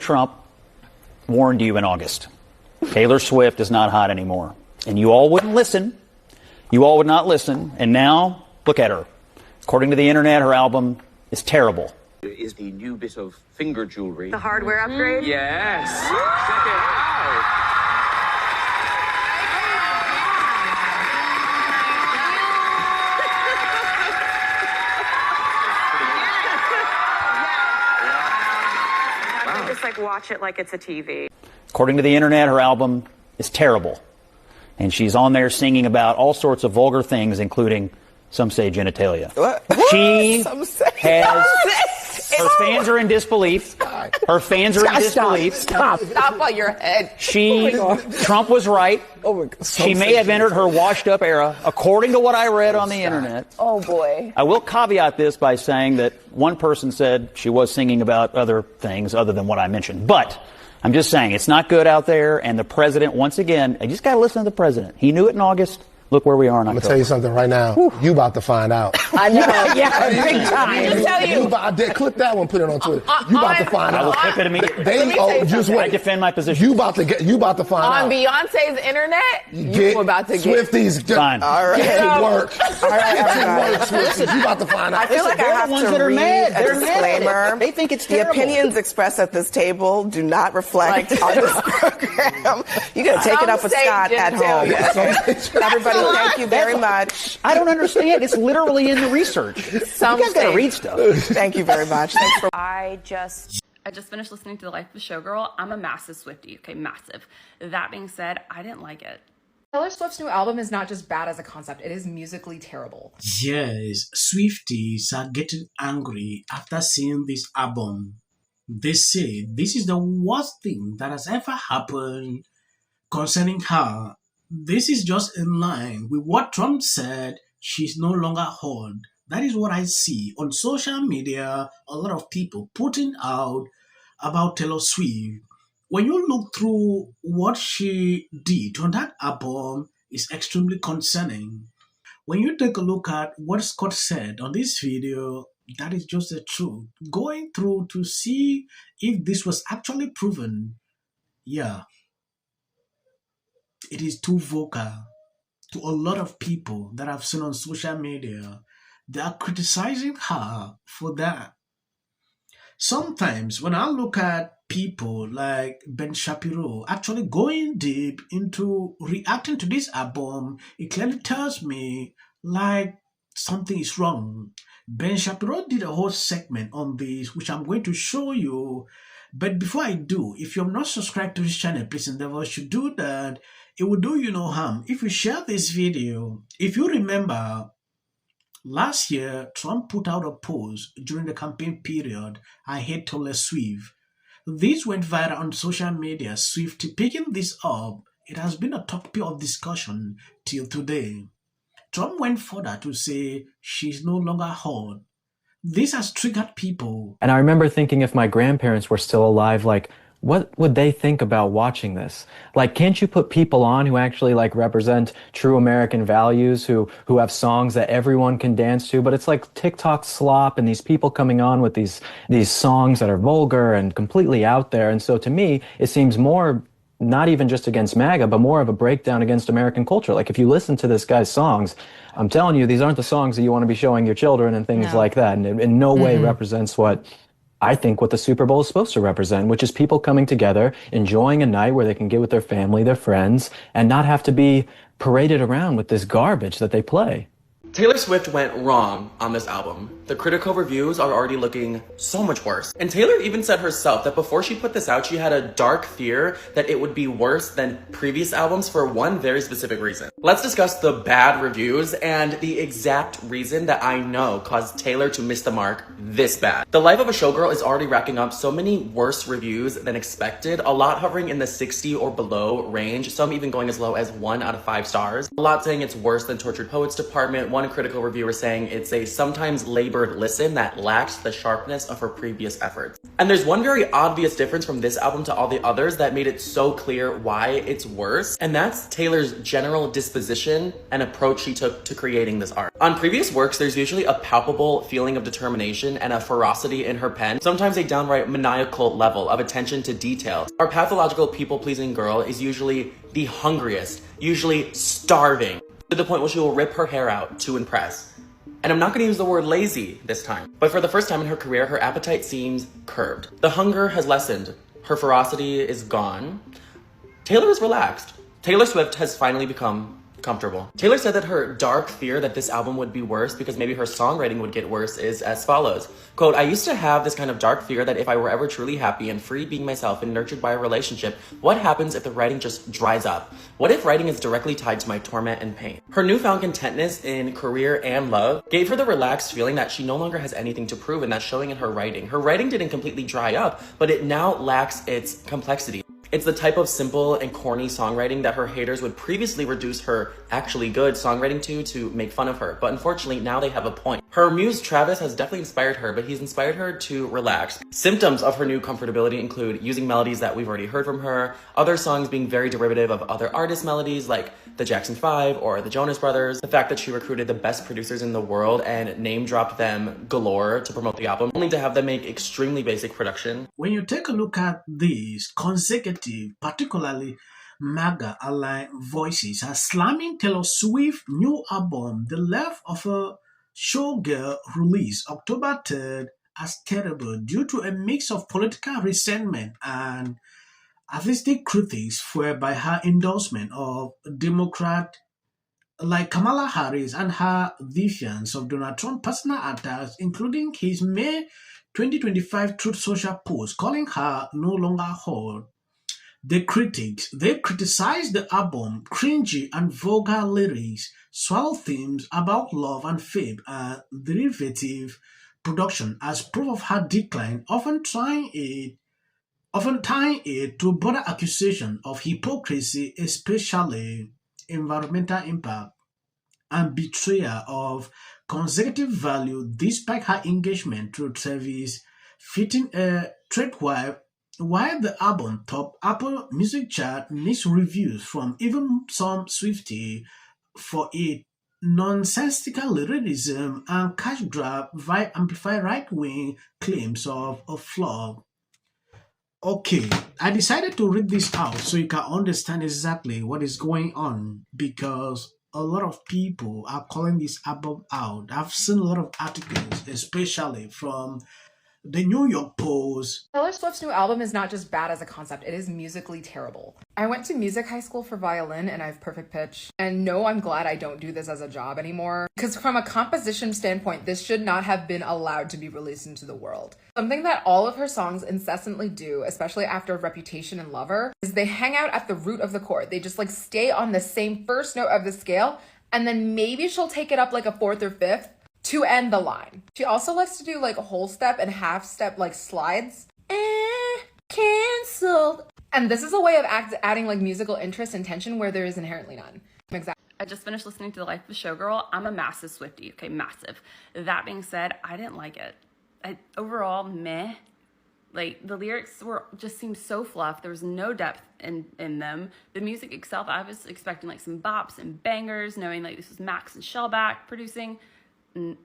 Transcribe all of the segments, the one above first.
Trump warned you in August. Taylor Swift is not hot anymore. And you all wouldn't listen. You all would not listen. And now, look at her. According to the internet, her album is terrible. Is the new bit of finger jewelry. The hardware upgrade? Yes. Check it out. I just like watch it like it's a TV. According to the internet, her album is terrible. And she's on there singing about all sorts of vulgar things, including, some say, genitalia. What? She Some say. has... Her fans are in disbelief. Her fans are in disbelief. Stop on your head. Trump was right. Oh my God. She may have entered her washed up era, according to what I read on the internet. Oh boy. I will caveat this by saying that one person said she was singing about other things other than what I mentioned. But I'm just saying it's not good out there. And the president, once again, I just got to listen to the president. He knew it in August. Look where we are in October. I'm going to tell you something right now. Whew. You about to find out. I know. Yeah, big time. Tell you. Clip that one, put it on Twitter. You about to find out. I will clip it immediately. Just wait. I defend my position. You about to find out. On Beyonce's internet, you about to get. Swifties. Fine. All right. It work. All right, It work, Swifties. You about to find out. I feel like I have to read a disclaimer. They think it's the terrible. opinions expressed at this table do not reflect on this program. You got to take it up with Scott at home. Everybody, thank you very much. I don't understand. It's literally in the research. You guys got to read stuff. Thank you very much. Thanks for. I just finished listening to The Life of a Showgirl. I'm a massive Swiftie, okay, massive. That being said, I didn't like it. Taylor Swift's new album is not just bad as a concept, it is musically terrible. Yes, Swifties are getting angry after seeing this album. They say this is the worst thing that has ever happened concerning her. This is just in line with what Trump said. She's no longer hot. That is what I see on social media. A lot of people putting out about Taylor Swift. When you look through what she did on that album, it's extremely concerning. When you take a look at what Scott said on this video, that is just the truth. Going through to see if this was actually proven, yeah. It is too vocal to a lot of people that I've seen on social media. They are criticizing her for that. Sometimes when I look at people like Ben Shapiro actually going deep into reacting to this album, it clearly tells me like something is wrong. Ben Shapiro did a whole segment on this, which I'm going to show you. But before I do, if you're not subscribed to this channel, please endeavor to do that. It will do you no harm if you share this video. If you remember, last year, Trump put out a post during the campaign period, "I hate Taylor Swift." This went viral on social media. Swift picking this up, it has been a topic of discussion till today. Trump went further to say she's no longer hot. This has triggered people. And I remember thinking if my grandparents were still alive, like, what would they think about watching this? Like, can't you put people on who actually like represent true American values, who have songs that everyone can dance to? But it's like TikTok slop and these people coming on with these songs that are vulgar and completely out there. And so to me, it seems more not even just against MAGA, but more of a breakdown against American culture. Like if you listen to this guy's songs, I'm telling you, these aren't the songs that you want to be showing your children and things like that. And it in no way represents what I think what the Super Bowl is supposed to represent, which is people coming together, enjoying a night where they can get with their family, their friends, and not have to be paraded around with this garbage that they play. Taylor Swift went wrong on this album. The critical reviews are already looking so much worse. And Taylor even said herself that before she put this out, she had a dark fear that it would be worse than previous albums for one very specific reason. Let's discuss the bad reviews and the exact reason that I know caused Taylor to miss the mark this bad. The Life of a Showgirl is already racking up so many worse reviews than expected, a lot hovering in the 60 or below range, some even going as low as 1 out of 5 stars. A lot saying it's worse than Tortured Poets Department, one critical reviewer saying it's a sometimes labored listen that lacks the sharpness of her previous efforts. And there's one very obvious difference from this album to all the others that made it so clear why it's worse, and that's Taylor's general disposition and approach she took to creating this art. On previous works, there's usually a palpable feeling of determination and a ferocity in her pen, sometimes a downright maniacal level of attention to detail. Our pathological people-pleasing girl is usually the hungriest, usually starving, to the point where she will rip her hair out to impress. And I'm not going to use the word lazy this time, but for the first time in her career, her appetite seems curbed. The hunger has lessened. Her ferocity is gone. Taylor is relaxed. Taylor Swift has finally become comfortable. Taylor said that her dark fear that this album would be worse because maybe her songwriting would get worse is as follows. Quote, I used to have this kind of dark fear that if I were ever truly happy and free being myself and nurtured by a relationship, what happens if the writing just dries up? What if writing is directly tied to my torment and pain? Her newfound contentness in career and love gave her the relaxed feeling that she no longer has anything to prove, and that's showing in her writing. Her writing didn't completely dry up, but it now lacks its complexity. It's the type of simple and corny songwriting that her haters would previously reduce her actually good songwriting to make fun of her. But unfortunately, now they have a point. Her muse, Travis, has definitely inspired her, but he's inspired her to relax. Symptoms of her new comfortability include using melodies that we've already heard from her, other songs being very derivative of other artists' melodies like the Jackson 5 or the Jonas Brothers, the fact that she recruited the best producers in the world and name-dropped them galore to promote the album, only to have them make extremely basic production. When you take a look at these consecutive, particularly MAGA aligned voices are slamming Taylor Swift's new album, The Left of a Showgirl, released October 3rd, as terrible due to a mix of political resentment and artistic critics fueled by her endorsement of Democrat like Kamala Harris and her defiance of Donald Trump's personal attacks, including his May 2025 Truth Social post calling her no longer hot. They criticized the album, cringy and vulgar lyrics, swallow themes about love and fame, and derivative production as proof of her decline, often tying it to broader accusation of hypocrisy, especially environmental impact, and betrayal of consecutive value despite her engagement through Travis, fitting a threadwife. While the album topped Apple Music chart, mixed reviews from even some Swifties for its nonsensical lyricism and cash grab vibe amplify right-wing claims of a flop. Okay, I decided to read this out so you can understand exactly what is going on, because a lot of people are calling this album out. I've seen a lot of articles, especially from the New York Post. Taylor Swift's new album is not just bad as a concept, it is musically terrible. I went to music high school for violin and I have perfect pitch. And no, I'm glad I don't do this as a job anymore. Because from a composition standpoint, this should not have been allowed to be released into the world. Something that all of her songs incessantly do, especially after Reputation and Lover, is they hang out at the root of the chord. They just stay on the same first note of the scale, and then maybe she'll take it up a fourth or fifth to end the line. She also likes to do whole step and half step slides. Cancelled. And this is a way of adding musical interest and tension where there is inherently none. Exactly. I just finished listening to The Life of a Showgirl. I'm a massive Swiftie, okay, massive. That being said, I didn't like it. Overall, meh. The lyrics just seemed so fluff. There was no depth in them. The music itself, I was expecting some bops and bangers, knowing this was Max and Shellback producing.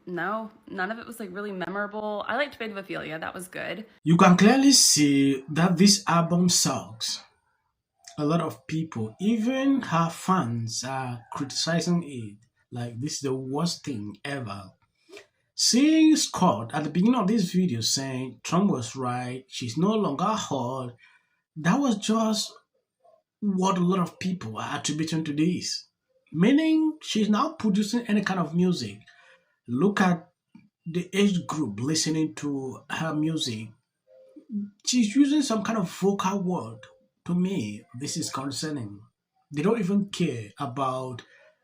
No, none of it was really memorable. I liked Bit of Ophelia, that was good. You can clearly see that this album sucks. A lot of people, even her fans, are criticizing it. This is the worst thing ever. Seeing Scott at the beginning of this video saying Trump was right, she's no longer hot, that was just what a lot of people are attributing to this. Meaning she's now producing any kind of music. Look at the age group listening to her music. She's using some kind of vocal word. To me, this is concerning. They don't even care about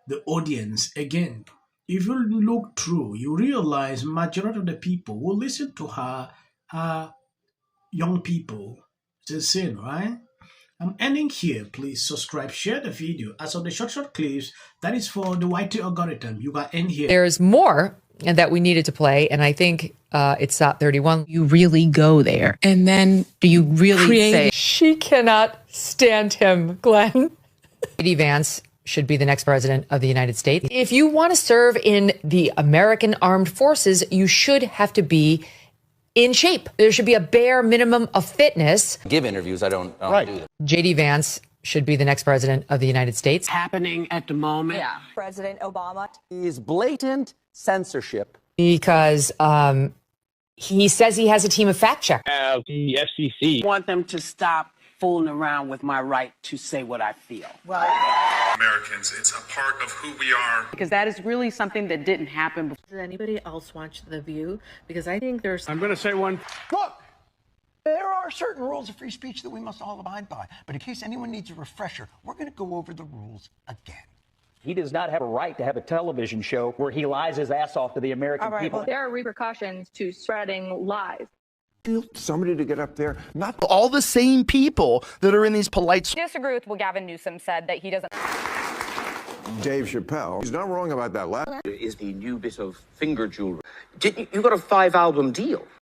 the audience. Again, if you look through, you realize majority of the people who listen to her are young people. It's insane, right? I'm ending here. Please subscribe, share the video. As of the short clips, that is for the YT algorithm. You got in here. There's more that we needed to play, and I think it's SOT 31. You really go there. And then do you really say, she cannot stand him, Glenn? J.D. Vance should be the next president of the United States. If you want to serve in the American Armed Forces, you should have to be in shape. There should be a bare minimum of fitness. Give interviews, I don't do them. J.D. Vance should be the next president of the United States. Happening at the moment. Yeah. President Obama Is blatant censorship. Because he says he has a team of fact checkers. The FCC. I want them to stop fooling around with my right to say what I feel. Americans, it's a part of who we are. Because that is really something that didn't happen before. Does anybody else watch The View? Because I think there's... I'm going to say one. Look, there are certain rules of free speech that we must all abide by. But in case anyone needs a refresher, we're going to go over the rules again. He does not have a right to have a television show where he lies his ass off to the American people. Well, there are repercussions to spreading lies. Somebody to get up there, not all the same people that are in these polite... Disagree with what Gavin Newsom said, that he doesn't... Dave Chappelle, he's not wrong about that last. Is the new bit of finger jewelry. You got a 5-album deal.